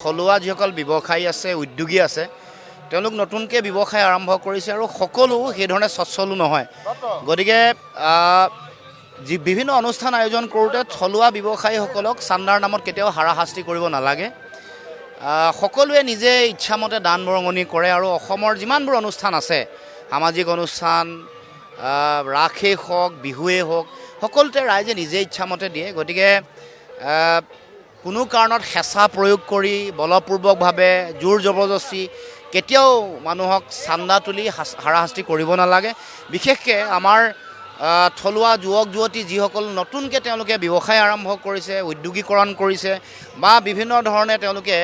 থলুৱা যিসকল ব্যৱসায়ী আছে উদ্যোগী আছে তেওঁলোক নতুনকৈ ব্যৱসায় আৰম্ভ কৰিছে আৰু সকলো সেইধৰণে সচ্ছলো নহয় গতিকে বিভিন্ন অনুষ্ঠান আয়োজন কৰোঁতে থলুৱা ব্যৱসায়ীসকলক চান্দাৰ নামত কেতিয়াও হাৰাশাস্তি কৰিব নালাগে সকলোৱে নিজে ইচ্ছামতে দান বৰঙণি কৰে আৰু অসমৰ যিমানবোৰ অনুষ্ঠান আছে সামাজিক অনুষ্ঠান ৰাসেই হওক বিহুৱেই হওক সকলোতে ৰাইজে নিজে ইচ্ছামতে দিয়ে গতিকে কোনো কাৰণত হেঁচা প্ৰয়োগ কৰি বলপূৰ্বকভাৱে জোৰ জবৰদস্তি কেতিয়াও মানুহক চান্দা তুলি হাৰাশাস্তি কৰিব নালাগে বিশেষকৈ আমাৰ থলুৱা যুৱক যুৱতী যিসকল নতুনকৈ তেওঁলোকে ব্যৱসায় আৰম্ভ কৰিছে উদ্যোগীকৰণ কৰিছে বা বিভিন্ন ধৰণে তেওঁলোকে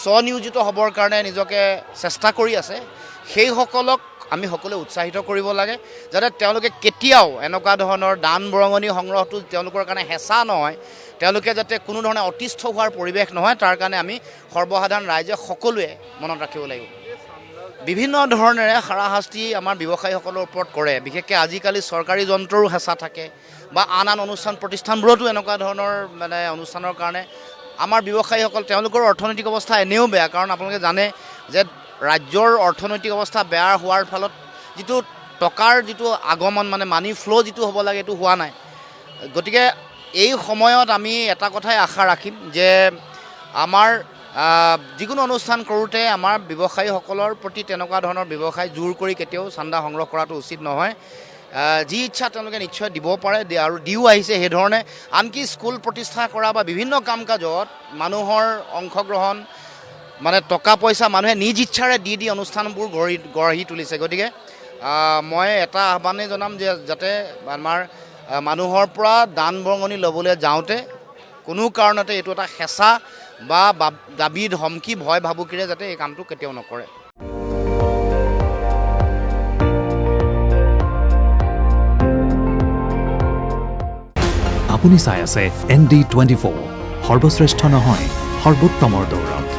স্বনিয়োজিত হ'বৰ কাৰণে নিজকে চেষ্টা কৰি আছে সেইসকলক আমি সকলোৱে উৎসাহিত কৰিব লাগে যাতে তেওঁলোকে কেতিয়াও এনেকুৱা ধৰণৰ দান বৰঙণি সংগ্ৰহটো তেওঁলোকৰ কাৰণে হেঁচা নহয় তেওঁলোকে যাতে কোনো ধৰণে অতিষ্ঠ হোৱাৰ পৰিৱেশ নহয় তাৰ কাৰণে আমি সৰ্বসাধাৰণ ৰাইজে সকলোৱে মনত ৰাখিব লাগিব বিভিন্ন ধৰণেৰে হাৰাশাস্তি আমাৰ ব্যৱসায়ীসকলৰ ওপৰত কৰে বিশেষকৈ আজিকালি চৰকাৰী যন্ত্ৰৰো হেঁচা থাকে বা আন অনুষ্ঠান প্ৰতিষ্ঠানবোৰতো এনেকুৱা ধৰণৰ মানে অনুষ্ঠানৰ কাৰণে আমাৰ ব্যৱসায়ীসকল তেওঁলোকৰ অৰ্থনৈতিক অৱস্থা এনেও বেয়া কাৰণ আপোনালোকে জানে যে ৰাজ্যৰ অৰ্থনৈতিক অৱস্থা বেয়া হোৱাৰ ফলত যিটো টকাৰ যিটো আগমন মানে মানি ফ্ল' যিটো হ'ব লাগে এইটো হোৱা নাই গতিকে এই সময়ত আমি এটা কথাই আশা ৰাখিম যে আমাৰ যিকোনো অনুষ্ঠান কৰোঁতে আমাৰ ব্যৱসায়ীসকলৰ প্ৰতি তেনেকুৱা ধৰণৰ ব্যৱসায় জোৰ কৰি কেতিয়াও চান্দা সংগ্ৰহ কৰাটো উচিত নহয় যি ইচ্ছা তেওঁলোকে নিশ্চয় দিব পাৰে আৰু দিও আহিছে সেইধৰণে আনকি স্কুল প্ৰতিষ্ঠা কৰা বা বিভিন্ন কাম কাজত মানুহৰ অংশগ্ৰহণ মানে টকা পইচা মানুহে নিজ ইচ্ছাৰে দি অনুষ্ঠানবোৰ গঢ়ি তুলিছে গতিকে মই এটা আহ্বানেই জনাম যে যাতে আমাৰ মানুহৰ পৰা দান বৰঙণি ল'বলৈ যাওঁতে কোনো কাৰণতে এইটো এটা হেঁচা বা দাবী ধমকি ভয় ভাবুকিৰে যাতে এই কামটো কেতিয়াও নকৰে আপুনি চাই আছে ND24 সৰ্বশ্ৰেষ্ঠ নহয় সৰ্বোত্তমৰ দৌৰ